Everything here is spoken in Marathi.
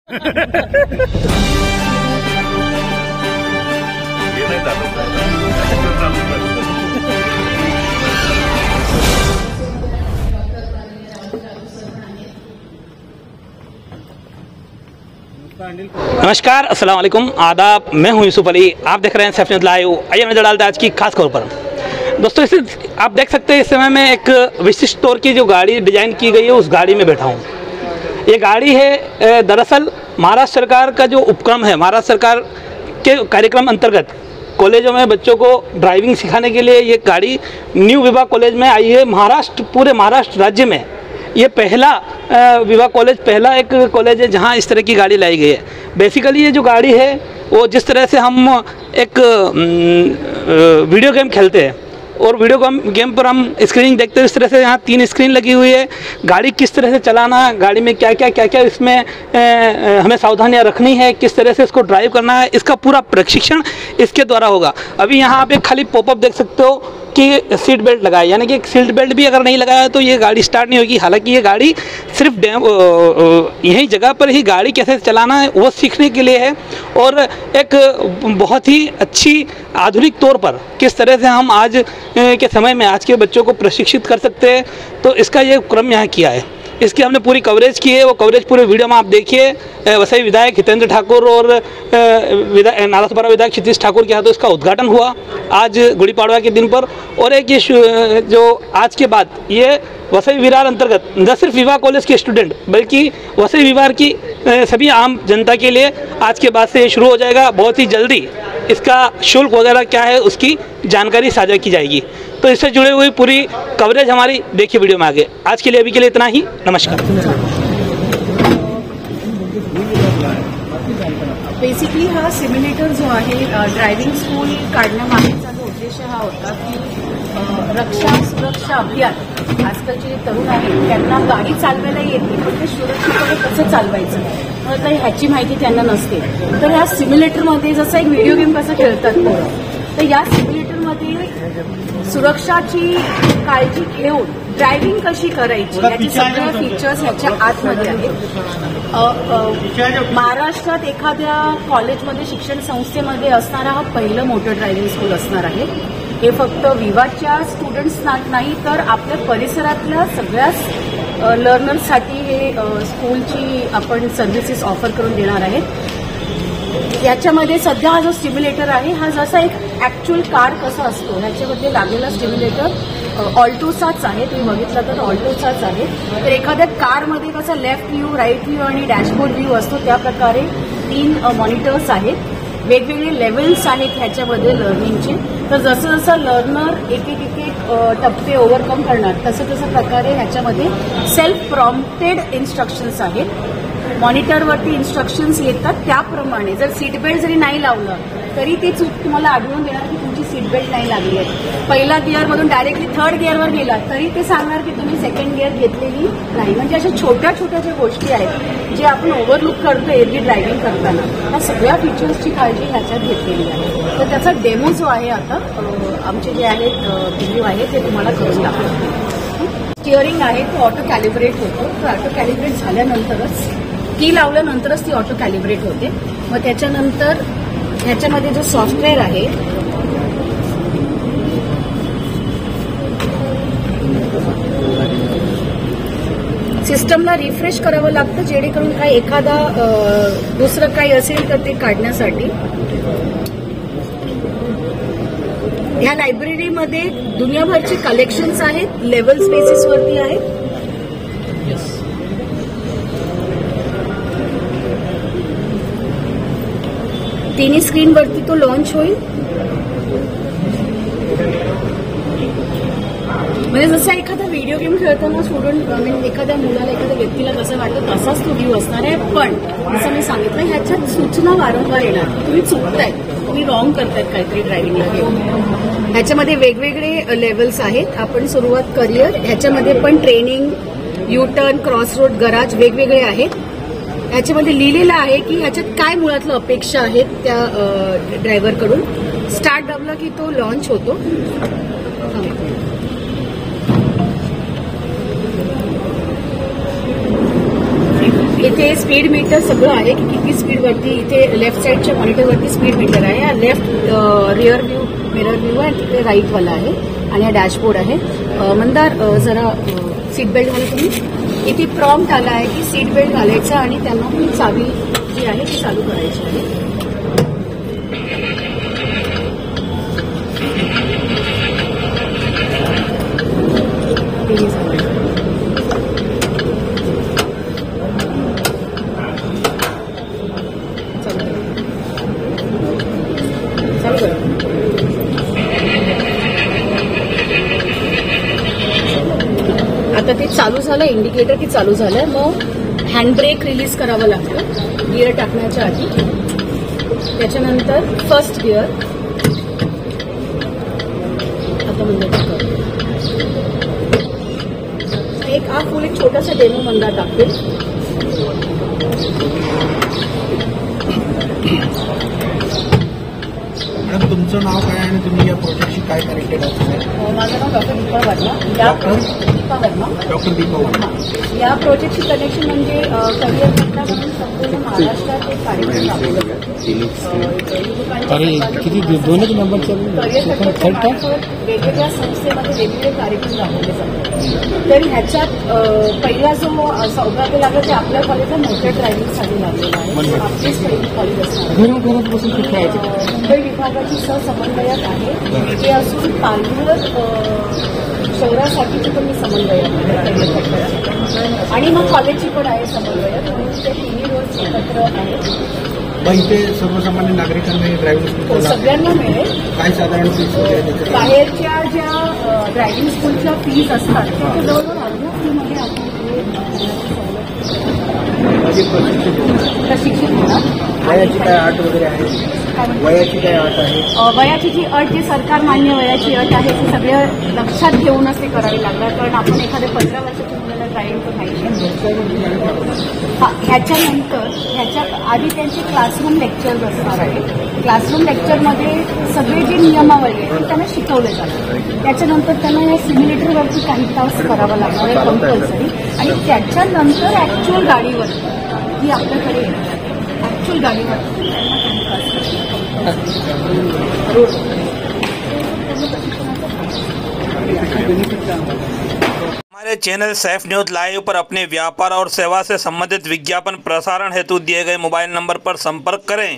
नमस्कार, अस्सलाम वालेकुम, आदाब। मैं हूं यूसुफ अली। आप देख रहे हैं सैफ न्यूज़ लाइव। आइए नजर डालते हैं आज की खास खबर पर। दोस्तों, इसे आप देख सकते हैं, इस समय मैं एक विशिष्ट तौर की जो गाड़ी डिजाइन की गई है उस गाड़ी में बैठा हूं। ये गाड़ी है दरअसल महाराष्ट्र सरकार का जो उपक्रम है, महाराष्ट्र सरकार के कार्यक्रम अंतर्गत कॉलेजों में बच्चों को ड्राइविंग सिखाने के लिए ये गाड़ी न्यू विभा कॉलेज में आई है। पूरे महाराष्ट्र राज्य में ये पहला विभा कॉलेज, पहला एक कॉलेज है जहां इस तरह की गाड़ी लाई गई है। बेसिकली ये जो गाड़ी है वो जिस तरह से हम एक वीडियो गेम खेलते हैं और वीडियो गेम पर हम स्क्रीनिंग देखते हैं, इस तरह से यहाँ 3 स्क्रीन लगी हुई है। गाड़ी किस तरह से चलाना, गाड़ी में क्या क्या इसमें हमें सावधानियाँ रखनी है, किस तरह से इसको ड्राइव करना है, इसका पूरा प्रशिक्षण इसके द्वारा होगा। अभी यहाँ आप एक खाली पॉपअप देख सकते हो कि सीट बेल्ट लगाए, यानी कि सीट बेल्ट भी अगर नहीं लगाया तो ये गाड़ी स्टार्ट नहीं होगी। हालांकि ये गाड़ी सिर्फ यही जगह पर ही गाड़ी कैसे चलाना है वो सीखने के लिए है और एक बहुत ही अच्छी आधुनिक तौर पर किस तरह से हम आज के समय में आज के बच्चों को प्रशिक्षित कर सकते हैं, तो इसका ये क्रम यहाँ किया है। इसकी हमने पूरी कवरेज की है। वो कवरेज पूरे वीडियो में आप देखिए। वसई विधायक हितेंद्र ठाकुर और नालासोपारा विधायक क्षितिज ठाकुर के हाथों इसका उद्घाटन हुआ आज गुड़ी पाड़वा के दिन पर। और एक ये जो आज के बाद ये वसई विरार अंतर्गत न सिर्फ विवाह कॉलेज के स्टूडेंट बल्कि वसई विरार की सभी आम जनता के लिए आज के बाद से ये शुरू हो जाएगा। बहुत ही जल्दी इसका शुल्क वगैरह क्या है उसकी जानकारी साझा की जाएगी। तो इससे जुड़े हुई पूरी कवरेज हमारी देखिए वीडियो में आगे। आज के लिए अभी के लिए इतना ही। नमस्कार। बेसिकली हा सिम्युलेटर जो आहे ड्रायव्हिंग स्कूल काढण्यामागचा जो उद्देश हा होता की रक्षा सुरक्षा अभियान आजकालचे जे तरुण आहेत त्यांना गाडी चालवायला येते पण ते सुरक्षितपणे कसं चालवायचं तर ह्याची माहिती त्यांना नसते। तर ह्या सिम्युलेटरमध्ये जसं एक व्हिडिओ गेम कसं खेळतात तर या सिम्युलेटरमध्ये सुरक्षाची काळजी घेऊन ड्रायव्हिंग कशी करायची याचे सगळे फीचर्स ह्याच्या आतमध्ये आहेत। महाराष्ट्रात एखाद्या कॉलेजमध्ये शिक्षण संस्थेमध्ये असणारा हा पहिलं मोठं ड्रायव्हिंग स्कूल असणार आहे। हे फक्त विवाच्या स्टुडंट्स नाही तर आपल्या परिसरातल्या सगळ्याच लर्नर्ससाठी हे स्कूलची आपण सर्व्हिसेस ऑफर करून देणार आहेत। याच्यामध्ये सध्या हा जो स्टिम्युलेटर आहे हा जसा एक ॲक्च्युअल कार कसा असतो ह्याच्यामध्ये लागलेला स्टिम्युलेटर ऑल्टोचाच आहे। तुम्ही बघितलं तर ऑल्टोचाच आहे। तर एखाद्या कारमध्ये कसा लेफ्ट व्ह्यू, राईट व्ह्यू आणि डॅशबोर्ड व्ह्यू असतो त्या प्रकारे 3 मॉनिटर्स आहेत। वेगवेगळे लेवल्स आहेत ह्याच्यामध्ये लर्निंगचे। तर जसं जसं लर्नर एक टप्पे ओव्हरकम करणार तसं प्रकारे ह्याच्यामध्ये सेल्फ प्रॉम्प्टेड इन्स्ट्रक्शन्स आहेत। मॉनिटरवरती इन्स्ट्रक्शन्स येतात त्याप्रमाणे जर सीट बेल्ट जरी नाही लावलं तरी ते चूक तुम्हाला आढळून देणार की तुमची सीट बेल्ट नाही लागली आहे। पहिला गिअरमधून डायरेक्टली 3rd गिअरवर गेला तरी ते सांगणार की तुम्ही 2nd गिअर घेतलेली नाही। म्हणजे अशा छोट्या छोट्या ज्या गोष्टी आहेत जे आपण ओव्हरलुक करतो एरवी ड्रायव्हिंग करताना त्या सगळ्या फीचर्सची काळजी ह्याच्यात घेतलेली आहे। तर त्याचा डेमो जो आहे आता आमचे जे आहेत व्हिडिओ आहे ते तुम्हाला करून दाखवतो। स्टिअरिंग आहे तो ऑटो कॅलिब्रेट होतो। तर ऑटो कॅलिब्रेट झाल्यानंतरच की लावल्यानंतरच ती ऑटो कॅलिब्रेट होते। मग त्याच्यानंतर ह्याच्यामध्ये जो सॉफ्टवेअर आहे सिस्टमला रिफ्रेश करावं लागतं जेणेकरून काही एखादा दुसरं काही असेल तर ते काढण्यासाठी। ह्या लायब्ररीमध्ये दुनियाभरचे कलेक्शन्स आहेत, लेवल बेसिसवरती आहेत। तिन्ही स्क्रीनवरती तो लॉन्च होईल। म्हणजे जसं एखादा व्हिडिओ गेम खेळताना स्टुडंट एखाद्या मुलाला एखाद्या व्यक्तीला कसं वाटतं तसाच तो व्ह्यू असणार आहे। पण जसं मी सांगितलं ह्याच्यात सूचना वारंवार येणार तुम्ही चुकताय, तुम्ही रॉंग करतायत काहीतरी ड्रायव्हिंगला घेऊन। ह्याच्यामध्ये वेगवेगळे लेवल्स आहेत। आपण सुरुवात करिअर ह्याच्यामध्ये पण training, U turn, cross road, garage वेगवेगळे आहेत। ह्याच्यामध्ये लिहिलेलं आहे की ह्याच्यात काय मुळातलं अपेक्षा आहेत त्या ड्रायव्हरकडून। स्टार्ट दाबला की तो लॉन्च होतो। इथे स्पीड मीटर सगळं आहे की किती स्पीडवरती. इथे लेफ्ट साईडच्या मॉनिटरवरती स्पीड मीटर आहे. हा left rear view mirror view आहे, तिथे राईटवाला आहे आणि हा डॅशबोर्ड आहे. मंदार जरा सीट बेल्ट घाला तुम्ही. इथे प्रॉम्प्ट आला आहे की सीट बेल्ट घालायचा आणि त्यांना ती चावी जी आहे ती चालू करायची आहे. आता ते चालू झालं इंडिकेटर की चालू झालंय. मग हँड ब्रेक रिलीज करावं लागतं गिअर टाकण्याच्या आधी. त्याच्यानंतर फर्स्ट गिअर. आता म्हणजे एक छोटासा डेमो मंदा टाकते. मॅडम तुमचं नाव काय आणि तुम्ही या प्रोजेक्टशी काय कनेक्टेड आहात? माझं नाव डॉक्टर दीपा वर्मा. डॉक्टर दीपा वर्मा. या प्रोजेक्टची कनेक्शन म्हणजे करिअर कट्टा म्हणून संपूर्ण महाराष्ट्रात एक कार्यक्रम राबवला जातो. दोनच नंबरचं करिअर कट्ट्याच्या वेगवेगळ्या संस्थेमध्ये वेगवेगळे कार्यक्रम राबवले जातात. तर ह्याच्यात पहिला जो सौभाग्य लागला ते आपल्या कॉलेजला मोठ्या ड्रायव्हिंगसाठी लागलेला आहे. आपलीच पहिली कॉलेज असणार. मुंबई विभागाची सहसमन्वयक आहे. ते असून पालघर शहरासाठीची पण मी समन्वयक आहे आणि मग कॉलेजची पण आहे समन्वयक. म्हणून ते तिन्ही रोज एकत्र आहेत. मग इथे सर्वसामान्य नागरिकांना ड्रायव्हिंग स्कूल सगळ्यांना मिळेल. काय साधारण फीस वगैरे? बाहेरच्या ज्या ड्रायव्हिंग स्कूलच्या फीज असतात त्या जवळजवळ अर्ध्या फीमध्ये आपण प्रशिक्षण घेणार. वयाची काय अट वगैरे आहे? वयाची काय अट आहे? वयाची जी अट जी सरकार मान्य वयाची अट आहे ती सगळं लक्षात घेऊनच ते करावी लागणार. कारण आपण एखाद्या 15 वर्षाच्या मुलाला ड्रायव्हिंग तर नाही. ह्याच्या आधी त्यांचे क्लासरूम लेक्चर्स असणार आहे. क्लासरूम लेक्चरमध्ये सगळे जे नियमावली आहे ते त्यांना शिकवले जातात. त्याच्यानंतर त्यांना या सिम्युलेटरवरती काही तास करावा लागणार आहे कंपल्सरी. आणि त्याच्यानंतर ऍक्च्युअल गाडीवर ही आपल्याकडे येणार. ऍक्च्युअल गाडीवर हमारे चैनल सैफ न्यूज लाइव पर अपने व्यापार और सेवा से संबंधित विज्ञापन प्रसारण हेतु दिए गए मोबाइल नंबर पर संपर्क करें।